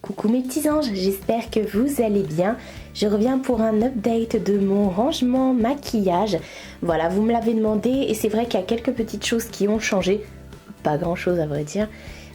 Coucou mes petits anges, j'espère que vous allez bien. Je reviens pour un update de mon rangement maquillage. Voilà, vous me l'avez demandé et c'est vrai qu'il y a quelques petites choses qui ont changé. Pas grand chose à vrai dire.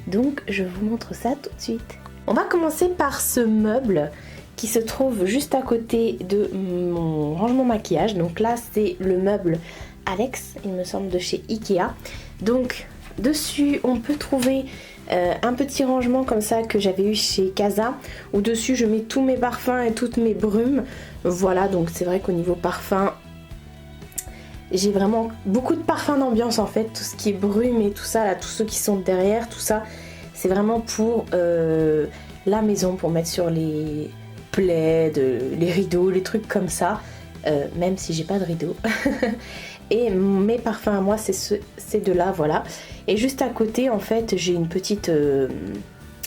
Donc je vous montre ça tout de suite. On va commencer par ce meuble qui se trouve juste à côté de mon rangement maquillage. Donc là c'est le meuble Alex, il me semble de chez Ikea. Donc dessus on peut trouver un petit rangement comme ça que j'avais eu chez Casa, où dessus je mets tous mes parfums et toutes mes brumes. Voilà, donc c'est vrai qu'au niveau parfum j'ai vraiment beaucoup de parfums d'ambiance en fait, tout ce qui est brume et tout ça là, tous ceux qui sont derrière, tout ça c'est vraiment pour la maison, pour mettre sur les plaids, les rideaux, les trucs comme ça, même si j'ai pas de rideaux. Et mes parfums à moi c'est ces deux là, voilà. Et juste à côté en fait j'ai une petite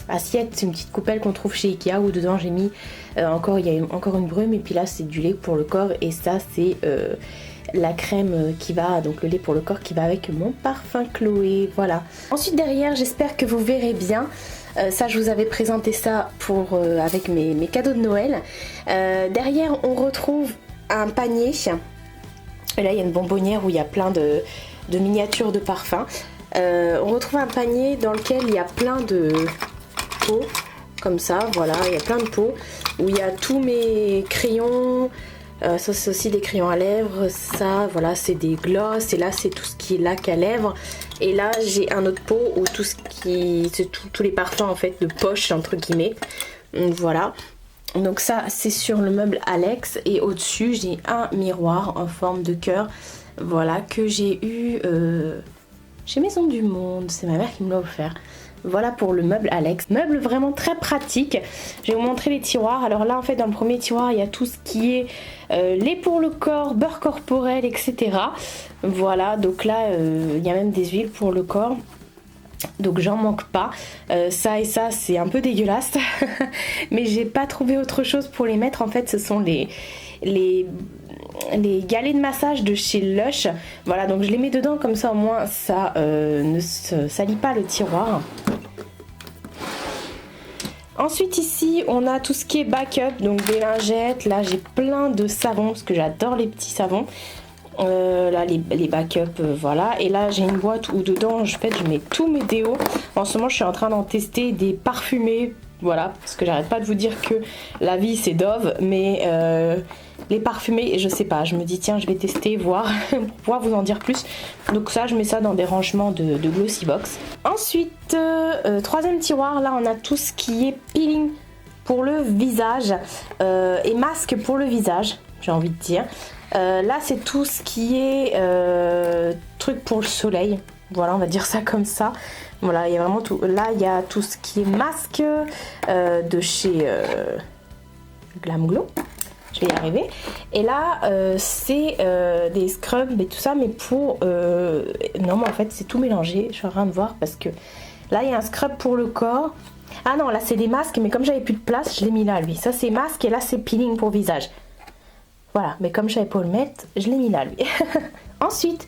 assiette, c'est une petite coupelle qu'on trouve chez Ikea où dedans j'ai mis il y a encore une brume, et puis là c'est du lait pour le corps, et ça c'est la crème qui va, donc le lait pour le corps qui va avec mon parfum Chloé, voilà. Ensuite derrière, j'espère que vous verrez bien, ça je vous avais présenté ça pour avec mes cadeaux de Noël. Derrière on retrouve un panier, et là il y a une bonbonnière où il y a plein de miniatures de parfums. On retrouve un panier dans lequel il y a plein de pots, comme ça, voilà, il y a plein de pots où il y a tous mes crayons. Ça c'est aussi des crayons à lèvres, ça voilà c'est des glosses, et là c'est tout ce qui est lac à lèvres, et là j'ai un autre pot où tout ce qui c'est tous les parfums en fait de poche entre guillemets. Voilà, donc ça c'est sur le meuble Alex, et au dessus j'ai un miroir en forme de cœur, voilà, que j'ai eu chez Maison du Monde, c'est ma mère qui me l'a offert. Voilà pour le meuble Alex, meuble vraiment très pratique. Je vais vous montrer les tiroirs. Alors là en fait dans le premier tiroir il y a tout ce qui est lait pour le corps, beurre corporel, etc. Voilà, donc là il y a même des huiles pour le corps, donc j'en manque pas. Ça et ça c'est un peu dégueulasse mais j'ai pas trouvé autre chose pour les mettre. En fait ce sont les galets de massage de chez Lush, voilà, donc je les mets dedans comme ça au moins ça ne se salit pas le tiroir. Ensuite ici on a tout ce qui est backup, donc des lingettes, là j'ai plein de savons parce que j'adore les petits savons, là les backups, voilà, et là j'ai une boîte où dedans je mets tous mes déos. En ce moment je suis en train d'en tester des parfumés, voilà, parce que j'arrête pas de vous dire que la vie c'est Dove, mais les parfumés, je sais pas, je me dis tiens je vais tester, voir pour pouvoir vous en dire plus. Donc ça je mets ça dans des rangements de glossy box. Ensuite troisième tiroir, là on a tout ce qui est peeling pour le visage et masque pour le visage, j'ai envie de dire. Là c'est tout ce qui est truc pour le soleil, voilà, on va dire ça comme ça. Voilà, il y a vraiment tout. Là il y a tout ce qui est masque de chez Glam Glow. Je vais y arriver. Et là c'est des scrubs et tout ça, mais pour non mais en fait c'est tout mélangé, je suis en train de voir, parce que là il y a un scrub pour le corps. Ah non, là c'est des masques, mais comme j'avais plus de place je l'ai mis là, lui. Ça c'est masque, et là c'est peeling pour visage. Voilà, mais comme je savais pas le mettre, je l'ai mis là, lui. Ensuite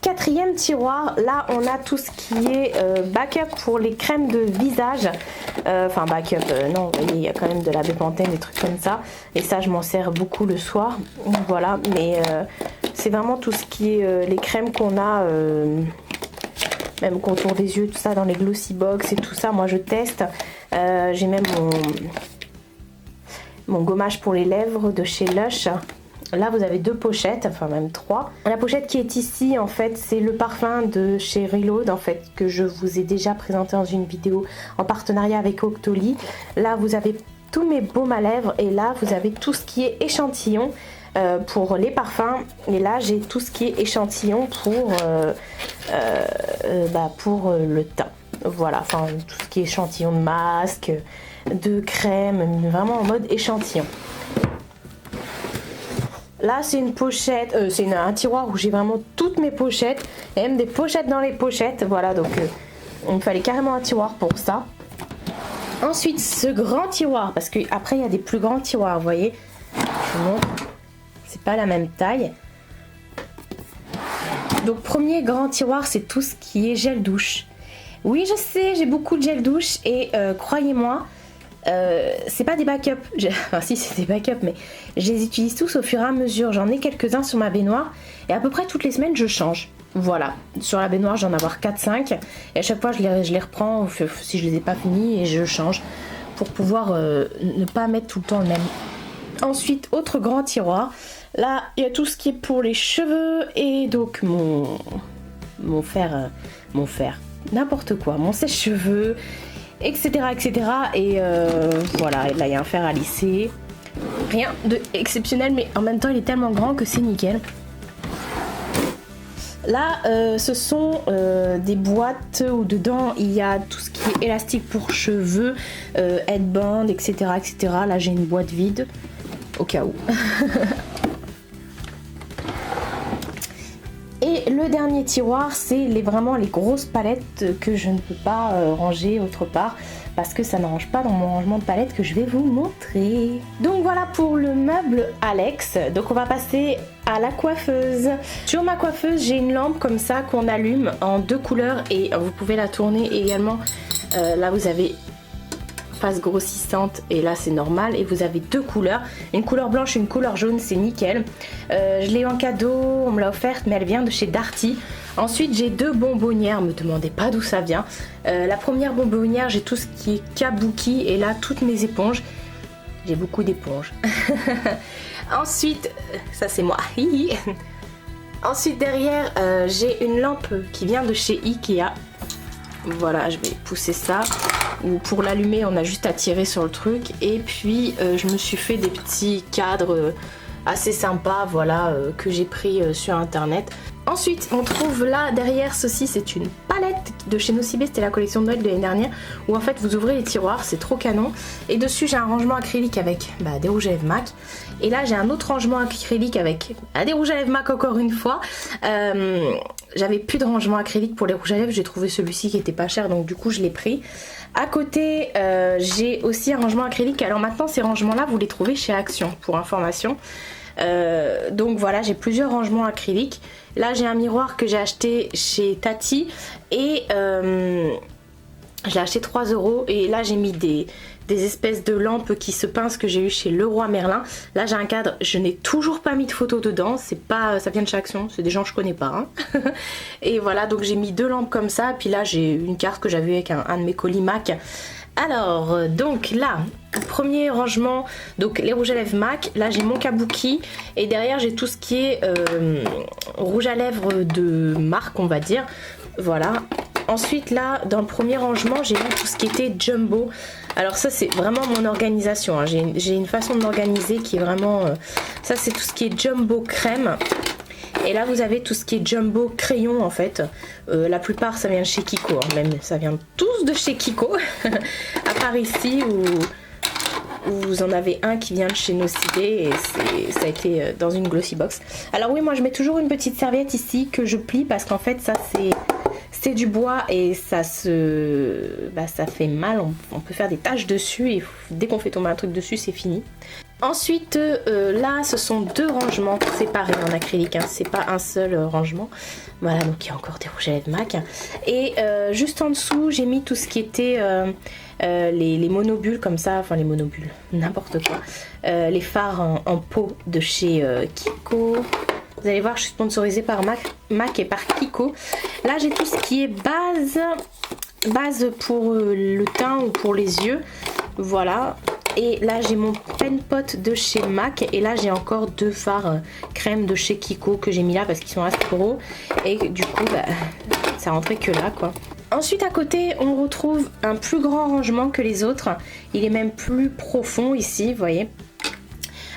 quatrième tiroir, là on a tout ce qui est backup pour les crèmes de visage, enfin backup non, vous voyez il y a quand même de la Bepanthen, des trucs comme ça, et ça je m'en sers beaucoup le soir, voilà, mais c'est vraiment tout ce qui est les crèmes qu'on a, même contour des yeux, tout ça dans les glossy box et tout ça, moi je teste. J'ai même mon gommage pour les lèvres de chez Lush. Là vous avez deux pochettes, enfin même trois. La pochette qui est ici en fait c'est le parfum de chez Reload en fait, que je vous ai déjà présenté dans une vidéo en partenariat avec Octoly. Là vous avez tous mes baumes à lèvres, et là vous avez tout ce qui est échantillon pour les parfums, et là j'ai tout ce qui est échantillon pour le teint. Voilà, enfin tout ce qui est échantillon de masque, de crème, vraiment en mode échantillon. Là c'est une pochette, c'est un tiroir où j'ai vraiment toutes mes pochettes, et même des pochettes dans les pochettes, voilà, donc il me fallait carrément un tiroir pour ça. Ensuite ce grand tiroir, parce que après il y a des plus grands tiroirs, vous voyez, je vous montre, c'est pas la même taille. Donc premier grand tiroir c'est tout ce qui est gel douche. Oui, je sais, j'ai beaucoup de gel douche et croyez-moi, c'est pas des backups. Enfin, si, c'est des backups, mais je les utilise tous au fur et à mesure. J'en ai quelques-uns sur ma baignoire et à peu près toutes les semaines, je change. Voilà, sur la baignoire, j'en ai avoir 4-5 et à chaque fois, je les reprends si je les ai pas finis et je change pour pouvoir ne pas mettre tout le temps le même. Ensuite, autre grand tiroir. Là, il y a tout ce qui est pour les cheveux et donc mon fer, n'importe quoi, mon sèche-cheveux, etc., etc. Et voilà, là il y a un fer à lisser. Rien de exceptionnel, mais en même temps il est tellement grand que c'est nickel. Là, ce sont des boîtes où dedans il y a tout ce qui est élastique pour cheveux, headband, etc., etc. Là j'ai une boîte vide, au cas où. Et le dernier tiroir, c'est vraiment les grosses palettes que je ne peux pas ranger autre part parce que ça ne range pas dans mon rangement de palettes que je vais vous montrer. Donc voilà pour le meuble Alex. Donc on va passer à la coiffeuse. Sur ma coiffeuse, j'ai une lampe comme ça qu'on allume en 2 couleurs et vous pouvez la tourner également. Là vous avez face grossissante et là c'est normal et vous avez 2 couleurs, une couleur blanche et une couleur jaune, c'est nickel. Je l'ai eu en cadeau, on me l'a offerte mais elle vient de chez Darty. Ensuite j'ai 2 bonbonnières, me demandez pas d'où ça vient. La première bonbonnière, j'ai tout ce qui est kabuki et là toutes mes éponges. J'ai beaucoup d'éponges. Ensuite, ça c'est moi. Ensuite derrière j'ai une lampe qui vient de chez Ikea. Voilà, je vais pousser ça. Ou pour l'allumer, on a juste à tirer sur le truc. Et puis, je me suis fait des petits cadres assez sympas, voilà, que j'ai pris sur internet. Ensuite, on trouve là, derrière ceci, c'est une palette de chez Nocibé, c'était la collection de Noël de l'année dernière, où en fait, vous ouvrez les tiroirs, c'est trop canon. Et dessus, j'ai un rangement acrylique avec des rouges à lèvres MAC. Et là, j'ai un autre rangement acrylique avec des rouges à lèvres MAC encore une fois. J'avais plus de rangement acrylique pour les rouges à lèvres, j'ai trouvé celui-ci qui était pas cher, donc du coup, je l'ai pris. À côté, j'ai aussi un rangement acrylique. Alors maintenant, ces rangements-là, vous les trouvez chez Action, pour information. Donc voilà, j'ai plusieurs rangements acryliques. Là, j'ai un miroir que j'ai acheté chez Tati et je l'ai acheté 3 €. Et là, j'ai mis des espèces de lampes qui se pincent que j'ai eu chez Leroy Merlin. Là, j'ai un cadre, je n'ai toujours pas mis de photos dedans. C'est pas, ça vient de chez Action, c'est des gens que je connais pas. Hein. Et voilà, donc j'ai mis 2 lampes comme ça. Puis là, j'ai une carte que j'avais avec un de mes colis MAC. Alors, donc là, premier rangement, donc les rouges à lèvres MAC. Là, j'ai mon kabuki et derrière, j'ai tout ce qui est rouge à lèvres de marque, on va dire. Voilà. Ensuite, là, dans le premier rangement, j'ai mis tout ce qui était jumbo. Alors ça, c'est vraiment mon organisation. Hein. J'ai une façon de m'organiser qui est vraiment... ça, c'est tout ce qui est jumbo crème. Et là, vous avez tout ce qui est jumbo crayon, en fait. La plupart, ça vient de chez Kiko. Hein. Même, ça vient tous de chez Kiko. À part ici, où vous en avez un qui vient de chez Nocibé et ça a été dans une glossy box. Alors oui, moi, je mets toujours une petite serviette ici que je plie parce qu'en fait, ça, c'est du bois et ça ça fait mal, on peut faire des taches dessus et dès qu'on fait tomber un truc dessus, c'est fini. Ensuite, là, ce sont 2 rangements séparés en acrylique, hein. C'est pas un seul rangement. Voilà, donc il y a encore des rouges à lèvres MAC. Et juste en dessous, j'ai mis tout ce qui était les monobules comme ça, enfin les monobules, n'importe quoi. Les fards en pot de chez Kiko. Vous allez voir, je suis sponsorisée par MAC et par Kiko. Là, j'ai tout ce qui est base pour le teint ou pour les yeux. Voilà. Et là, j'ai mon pen pot de chez MAC. Et là, j'ai encore 2 fards crème de chez Kiko que j'ai mis là parce qu'ils sont assez gros. Et du coup, ça rentrait que là, quoi. Ensuite, à côté, on retrouve un plus grand rangement que les autres. Il est même plus profond ici, vous voyez.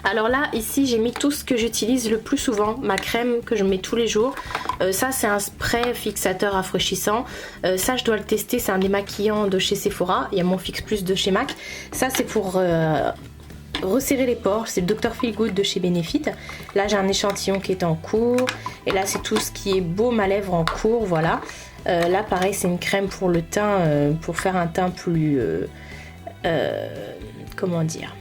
Alors là, ici, j'ai mis tout ce que j'utilise le plus souvent, ma crème que je mets tous les jours. Ça, c'est un spray fixateur rafraîchissant. Ça, je dois le tester, c'est un démaquillant de chez Sephora. Il y a mon Fix Plus de chez MAC. Ça, c'est pour resserrer les pores. C'est le Dr. Feel Good de chez Benefit. Là, j'ai un échantillon qui est en cours. Et là, c'est tout ce qui est baume à lèvres en cours, voilà. Là, pareil, c'est une crème pour le teint, pour faire un teint plus... comment dire ?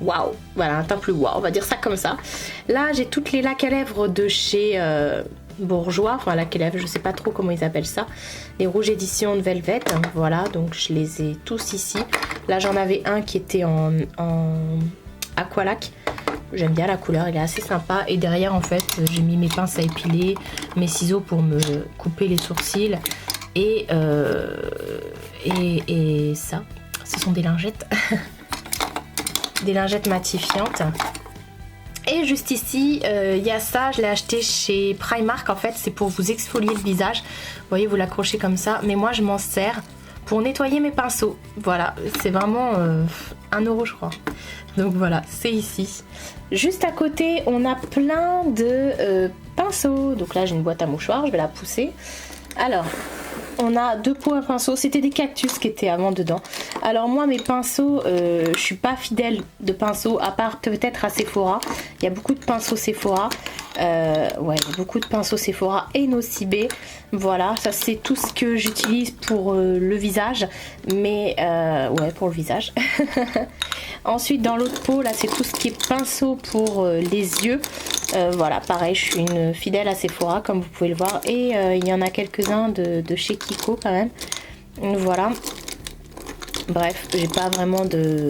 Waouh, voilà, un teint plus waouh, on va dire ça comme ça. Là, j'ai toutes les lacs à lèvres de chez bourgeois, enfin la Kelève, je sais pas trop comment ils appellent ça. Les rouges éditions de Velvet, voilà, donc je les ai tous ici. Là j'en avais un qui était en Aqualac. J'aime bien la couleur, elle est assez sympa. Et derrière en fait j'ai mis mes pinces à épiler, mes ciseaux pour me couper les sourcils. Et ça, ce sont des lingettes. Des lingettes matifiantes. Et juste ici, il y a ça, je l'ai acheté chez Primark en fait, c'est pour vous exfolier le visage. Vous voyez, vous l'accrochez comme ça, mais moi je m'en sers pour nettoyer mes pinceaux. Voilà, c'est vraiment 1 € je crois. Donc voilà, c'est ici. Juste à côté, on a plein de pinceaux. Donc là, j'ai une boîte à mouchoirs, je vais la pousser. Alors, on a 2 pots à pinceaux, c'était des cactus qui étaient avant dedans. Alors moi mes pinceaux, je suis pas fidèle de pinceaux à part peut-être à Sephora. Il y a beaucoup de pinceaux Sephora, ouais, beaucoup de pinceaux Sephora et Nocibé. Voilà, ça c'est tout ce que j'utilise pour le visage, mais ouais, pour le visage. Ensuite dans l'autre pot là c'est tout ce qui est pinceau pour les yeux. Voilà, pareil, je suis une fidèle à Sephora comme vous pouvez le voir. Et il y en a quelques-uns de chez Kiko quand même. Voilà. Bref, j'ai pas vraiment de...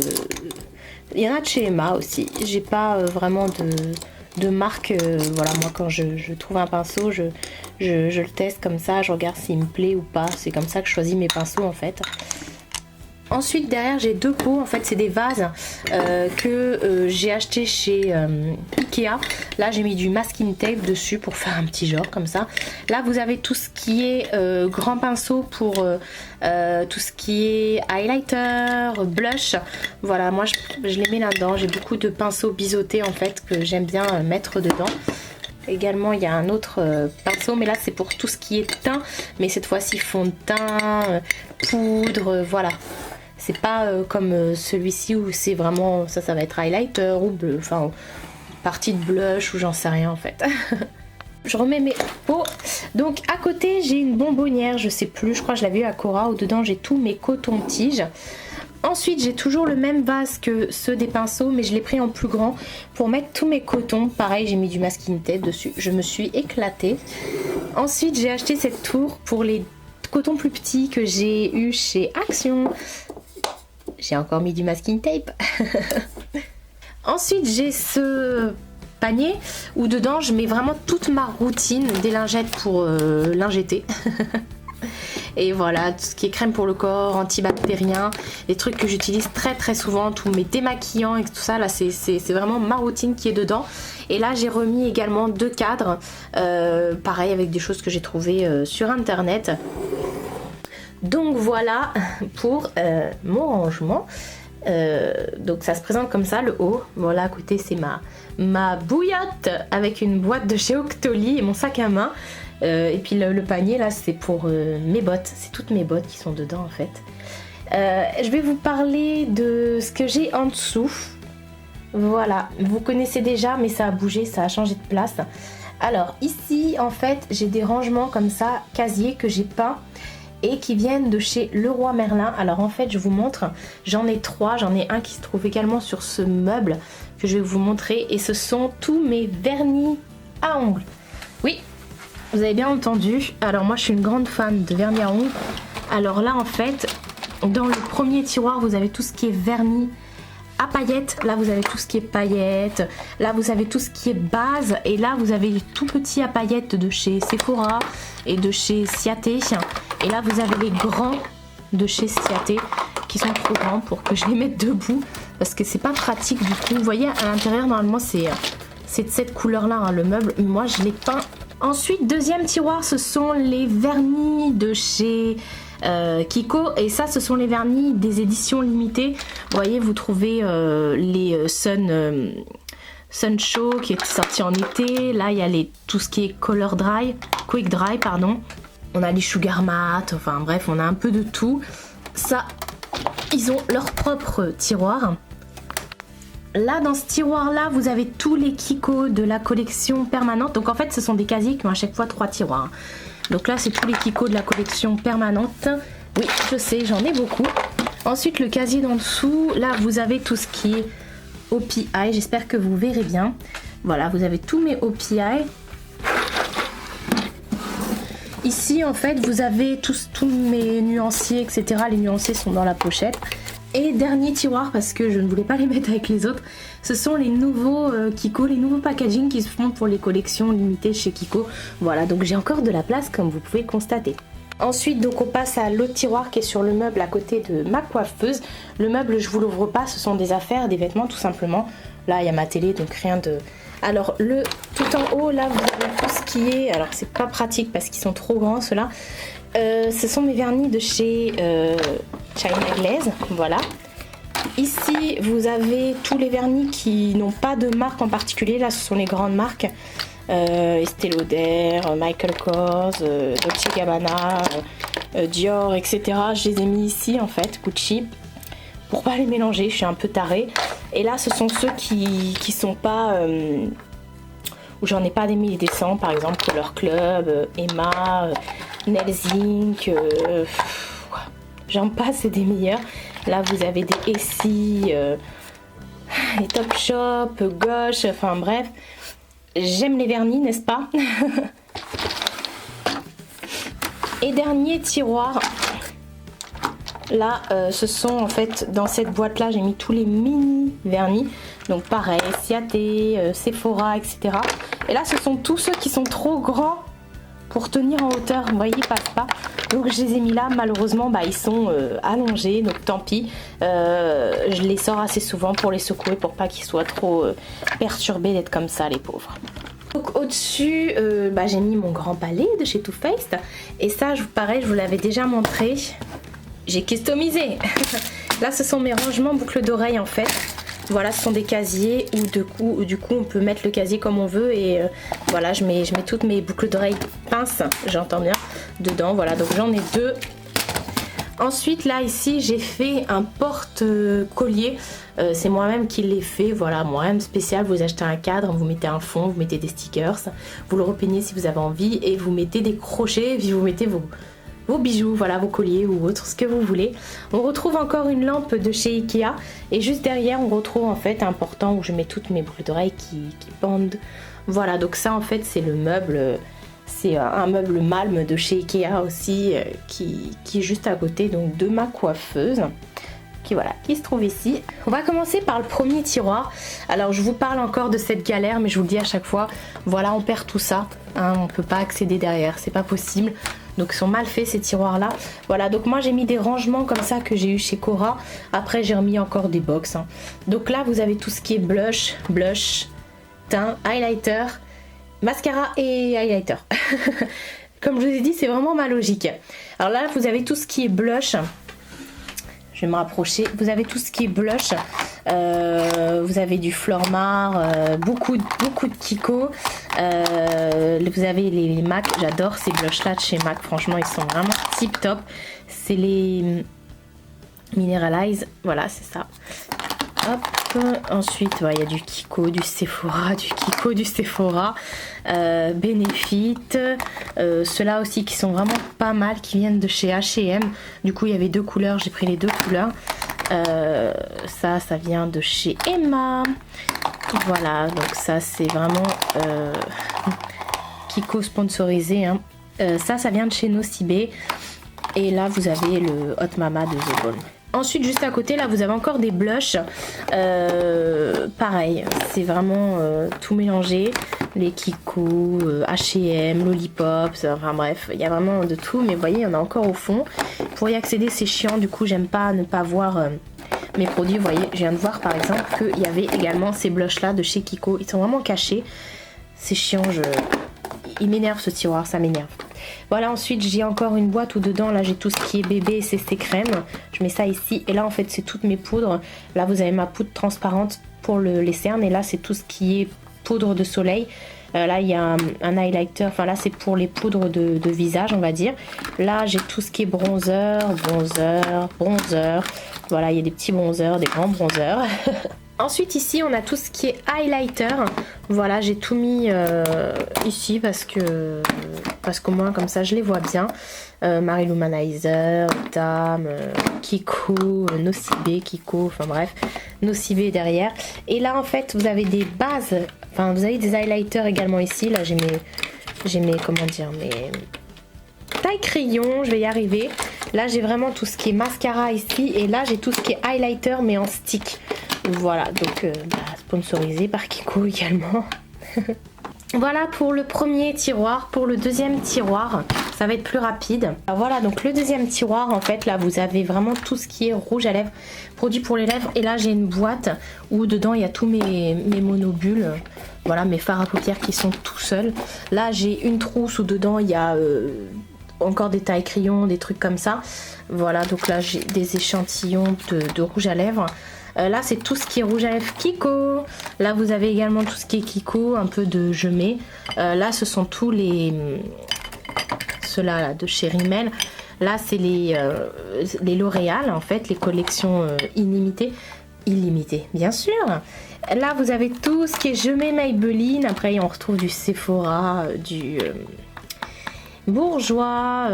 Il y en a de chez Emma aussi. J'ai pas vraiment de marque. Voilà, moi quand je trouve un pinceau, je le teste comme ça. Je regarde s'il me plaît ou pas. C'est comme ça que je choisis mes pinceaux en fait. Ensuite derrière j'ai 2 pots, en fait c'est des vases que j'ai acheté chez Ikea. Là j'ai mis du masking tape dessus pour faire un petit genre comme ça. Là vous avez tout ce qui est grand pinceau pour tout ce qui est highlighter, blush. Voilà, moi je les mets là-dedans. J'ai beaucoup de pinceaux biseautés en fait que j'aime bien mettre dedans. Également il y a un autre pinceau, mais là c'est pour tout ce qui est teint, mais cette fois-ci fond de teint, poudre, voilà. C'est pas comme celui-ci où c'est vraiment, ça va être highlighter ou bleu, enfin partie de blush ou j'en sais rien en fait. Je remets mes pots. Donc à côté j'ai une bonbonnière, je sais plus, je crois que je l'avais eu à Cora, où dedans j'ai tous mes cotons-tiges. Ensuite j'ai toujours le même vase que ceux des pinceaux, mais je l'ai pris en plus grand pour mettre tous mes cotons. Pareil, j'ai mis du masking tape dessus, je me suis éclatée. Ensuite j'ai acheté cette tour pour les cotons plus petits que j'ai eu chez Action. J'ai encore mis du masking tape. Ensuite j'ai ce panier où dedans je mets vraiment toute ma routine des lingettes pour lingetter. Et voilà, tout ce qui est crème pour le corps, antibactérien, des trucs que j'utilise très souvent, tous mes démaquillants et tout ça, là c'est vraiment ma routine qui est dedans. Et là j'ai remis également 2 cadres, pareil avec des choses que j'ai trouvées sur internet. Donc voilà pour mon rangement. Donc ça se présente comme ça, le haut. Voilà, à côté c'est ma bouillotte avec une boîte de chez Octoly et mon sac à main. Et puis le panier là c'est pour mes bottes, c'est toutes mes bottes qui sont dedans en fait. Je vais vous parler de ce que j'ai en dessous. Voilà, vous connaissez déjà mais ça a bougé, ça a changé de place. Alors ici en fait j'ai des rangements comme ça, casiers que j'ai peints et qui viennent de chez Leroy Merlin. Alors en fait je vous montre, j'en ai 3, j'en ai un qui se trouve également sur ce meuble que je vais vous montrer et ce sont tous mes vernis à ongles. Oui, vous avez bien entendu, alors moi je suis une grande fan de vernis à ongles. Alors là en fait, dans le premier tiroir vous avez tout ce qui est vernis à paillettes, là vous avez tout ce qui est paillettes, là vous avez tout ce qui est base et là vous avez les tout petits à paillettes de chez Sephora et de chez Ciaté. Et là vous avez les grands de chez Ciaté qui sont trop grands pour que je les mette debout parce que c'est pas pratique du tout. Vous voyez à l'intérieur normalement c'est de cette couleur là hein, le meuble, moi je l'ai peint. Ensuite deuxième tiroir ce sont les vernis de chez Kiko et ça ce sont les vernis des éditions limitées. Vous voyez vous trouvez les Sun Show qui est sorti en été. Là il y a tout ce qui est Color Dry, Quick Dry pardon. On a les Sugar Matte, enfin bref on a un peu de tout. Ça ils ont leur propre tiroir. Là dans ce tiroir là vous avez tous les Kiko de la collection permanente. Donc en fait ce sont des casiers qui ont à chaque fois 3 tiroirs. Donc là c'est tous les Kiko de la collection permanente. Oui je sais j'en ai beaucoup. Ensuite le casier d'en dessous, là vous avez tout ce qui est OPI, j'espère que vous verrez bien. Voilà vous avez tous mes OPI. ici en fait vous avez tous mes nuanciers, etc. Les nuanciers sont dans la pochette. Et dernier tiroir, parce que je ne voulais pas les mettre avec les autres, ce sont les nouveaux Kiko, les nouveaux packaging qui se font pour les collections limitées chez Kiko. Voilà, donc j'ai encore de la place comme vous pouvez le constater. Ensuite, donc on passe à l'autre tiroir qui est sur le meuble à côté de ma coiffeuse. Le meuble, je vous l'ouvre pas, ce sont des affaires, des vêtements tout simplement. Là, il y a ma télé, donc rien de... Alors, tout en haut, là, vous avez tout ce qui est... Alors, c'est pas pratique parce qu'ils sont trop grands, ceux-là. Ce sont mes vernis de chez China Glaze, voilà. Ici, vous avez tous les vernis qui n'ont pas de marque en particulier. Là, ce sont les grandes marques. Estée Lauder, Michael Kors, Dolce Gabbana, Dior, etc. Je les ai mis ici, en fait, Gucci. Pour pas les mélanger, je suis un peu tarée. Et là, ce sont ceux qui sont pas... où j'en ai pas des milliers et des cents, par exemple Color Club, Emma, Nails Inc. J'en passe, c'est des meilleurs. Là, vous avez des Essie, les Topshop, Gauche, enfin bref. J'aime les vernis, n'est-ce pas? Et dernier tiroir. Là, ce sont en fait, dans cette boîte-là, j'ai mis tous les mini vernis. Donc pareil, Ciaté, Sephora, etc. Et là, ce sont tous ceux qui sont trop grands pour tenir en hauteur. Vous voyez, ils passent pas. Donc je les ai mis là. Malheureusement, ils sont allongés. Donc tant pis. Je les sors assez souvent pour les secouer, pour pas qu'ils soient trop perturbés d'être comme ça, les pauvres. Donc au-dessus, j'ai mis mon grand palais de chez Too Faced. Et ça, pareil, je vous l'avais déjà montré. J'ai customisé. Là, ce sont mes rangements boucles d'oreilles en fait. Voilà, ce sont des casiers où du coup on peut mettre le casier comme on veut. Et voilà, je mets toutes mes boucles d'oreilles pinces, j'entends bien, dedans. Voilà, donc j'en ai deux. Ensuite, là, ici, j'ai fait un porte-collier. C'est moi-même qui l'ai fait. Voilà, moi-même spécial. Vous achetez un cadre, vous mettez un fond, vous mettez des stickers. Vous le repeignez si vous avez envie. Et vous mettez des crochets, puis vous mettez vos bijoux, voilà, vos colliers ou autre, ce que vous voulez. On retrouve encore une lampe de chez Ikea et juste derrière on retrouve en fait un portant où je mets toutes mes boucles d'oreilles qui pendent. Voilà, donc ça en fait c'est le meuble, c'est un meuble Malm de chez Ikea aussi qui est juste à côté donc de ma coiffeuse. Qui se trouve ici. On va commencer par le premier tiroir. Alors je vous parle encore de cette galère, mais je vous le dis à chaque fois, voilà, on perd tout ça, hein, on peut pas accéder derrière, c'est pas possible. Donc ils sont mal faits ces tiroirs là. Voilà, donc moi j'ai mis des rangements comme ça que j'ai eu chez Cora. Après j'ai remis encore des box, hein. Donc là vous avez tout ce qui est blush, teint, highlighter, mascara et highlighter. Comme je vous ai dit, c'est vraiment ma logique. Alors là vous avez tout ce qui est blush. Je vais me rapprocher. Vous avez tout ce qui est blush. Vous avez du Flormar, beaucoup de Kiko. Vous avez les MAC. J'adore ces blushs là de chez MAC. Franchement, ils sont vraiment tip top. C'est les Mineralize. Voilà, c'est ça. Hop. Ensuite, il y a du Kiko, du Sephora, du Sephora. Benefit. Ceux-là aussi qui sont vraiment pas mal, qui viennent de chez H&M. Du coup, il y avait deux couleurs. J'ai pris les deux couleurs. Ça vient de chez Emma. Voilà, donc ça, c'est vraiment Kiko sponsorisé. Hein. Ça vient de chez Nocibé. Et là, vous avez le Hot Mama de The Ball. Ensuite, juste à côté, là, vous avez encore des blushs. Pareil, c'est vraiment tout mélangé. Les Kiko, H&M, Lollipops, enfin bref, il y a vraiment de tout. Mais vous voyez, il y en a encore au fond. Pour y accéder, c'est chiant. Du coup, j'aime pas ne pas voir mes produits. Vous voyez, je viens de voir par exemple qu'il y avait également ces blushs-là de chez Kiko. Ils sont vraiment cachés. C'est chiant, il m'énerve ce tiroir, ça m'énerve. Voilà, ensuite j'ai encore une boîte où dedans là j'ai tout ce qui est bébé et CC crème. Je mets ça ici et là en fait c'est toutes mes poudres. Là vous avez ma poudre transparente pour les cernes et là c'est tout ce qui est poudre de soleil. Là il y a un highlighter, enfin là c'est pour les poudres de visage on va dire. Là j'ai tout ce qui est bronzer. Voilà, il y a des petits bronzers, des grands bronzers. Ensuite ici on a tout ce qui est highlighter. Voilà, j'ai tout mis ici parce qu'au moins comme ça je les vois bien. Marie Lumanizer, Dame, Kiko, Nocibé, Kiko, enfin bref, Nocibé derrière. Et là en fait vous avez des bases, enfin vous avez des highlighters également ici. Là j'ai mes comment dire, taille crayon, je vais y arriver. Là j'ai vraiment tout ce qui est mascara ici et là j'ai tout ce qui est highlighter mais en stick. Voilà, donc sponsorisé par Kiko également. Voilà pour le premier tiroir. Pour le deuxième tiroir, ça va être plus rapide. Alors voilà, donc le deuxième tiroir, en fait, là, vous avez vraiment tout ce qui est rouge à lèvres, produits pour les lèvres. Et là, j'ai une boîte où dedans, il y a tous mes monobules. Voilà, mes fards à paupières qui sont tout seuls. Là, j'ai une trousse où dedans, il y a encore des tailles crayons, des trucs comme ça. Voilà, donc là, j'ai des échantillons de rouge à lèvres. Là c'est tout ce qui est rouge à lèvres Kiko. Là vous avez également tout ce qui est Kiko, un peu de je mets. Là ce sont tous les ceux-là là, de chez Rimmel. Là c'est les L'Oréal en fait, les collections illimitées bien sûr. Là vous avez tout ce qui est je mets Maybelline. Après on retrouve du Sephora, du Bourjois,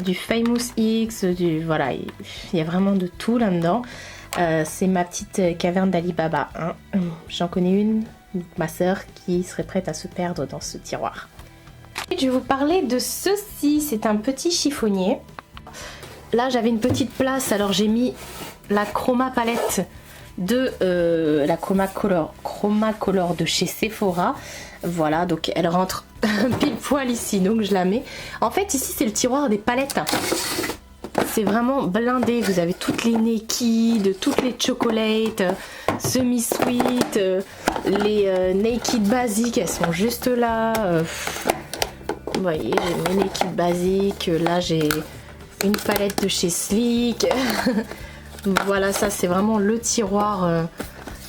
du Famous X, voilà, il y a vraiment de tout là-dedans. C'est ma petite caverne d'Alibaba. Hein. J'en connais une, ma soeur, qui serait prête à se perdre dans ce tiroir. Et je vais vous parler de ceci. C'est un petit chiffonnier. Là, j'avais une petite place, alors j'ai mis la Chroma palette de la Chroma Color de chez Sephora. Voilà, donc elle rentre pile poil ici, donc je la mets. En fait, ici, c'est le tiroir des palettes. C'est vraiment blindé, vous avez toutes les Naked, toutes les Chocolate, semi-sweet, les Naked basiques, elles sont juste là. Vous voyez, j'ai mes Naked basiques, là j'ai une palette de chez Sleek. Voilà, ça c'est vraiment le tiroir.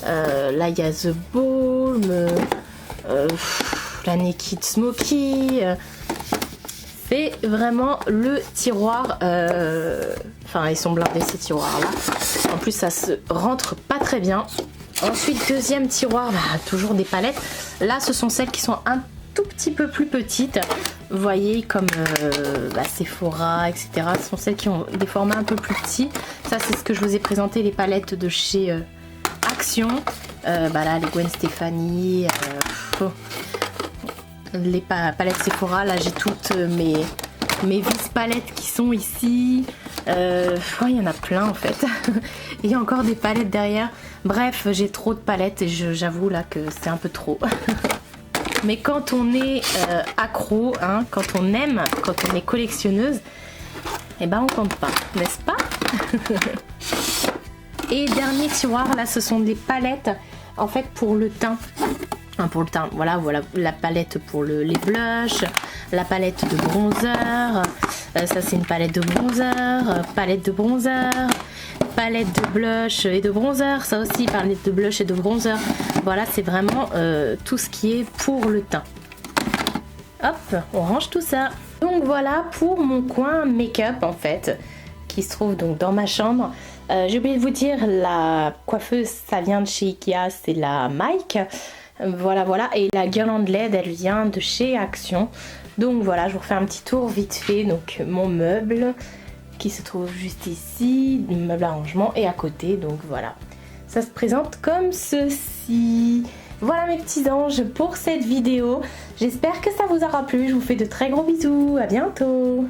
Là il y a The Balm, la Naked Smoky. C'est vraiment le tiroir, enfin ils sont blindés ces tiroirs là. En plus ça se rentre pas très bien. Ensuite deuxième tiroir, toujours des palettes. Là ce sont celles qui sont un tout petit peu plus petites. Vous voyez comme Sephora, etc. Ce sont celles qui ont des formats un peu plus petits. Ça c'est ce que je vous ai présenté, les palettes de chez Action. Là les Gwen Stefani. Les palettes Sephora, là j'ai toutes mes vis palettes qui sont ici. Il y en a plein en fait. Il y a encore des palettes derrière. Bref, j'ai trop de palettes et j'avoue là que c'est un peu trop. Mais quand on est accro, hein, quand on aime, quand on est collectionneuse, eh ben on compte pas, n'est-ce pas? Et dernier tiroir, là ce sont des palettes en fait pour le teint. Pour le teint, voilà la palette pour les blushs, la palette de bronzer, ça c'est une palette de bronzer, palette de bronzer, palette de blush et de bronzer, ça aussi palette de blush et de bronzer. Voilà, c'est vraiment tout ce qui est pour le teint. Hop, on range tout ça. Donc voilà pour mon coin make-up en fait, qui se trouve donc dans ma chambre. J'ai oublié de vous dire, la coiffeuse ça vient de chez Ikea, c'est la Mike. Voilà, et la guirlande LED elle vient de chez Action. Donc voilà, je vous refais un petit tour vite fait. Donc mon meuble qui se trouve juste ici, le meuble à rangement, et à côté, donc voilà, ça se présente comme ceci. Voilà mes petits anges pour cette vidéo, j'espère que ça vous aura plu, je vous fais de très gros bisous, à bientôt.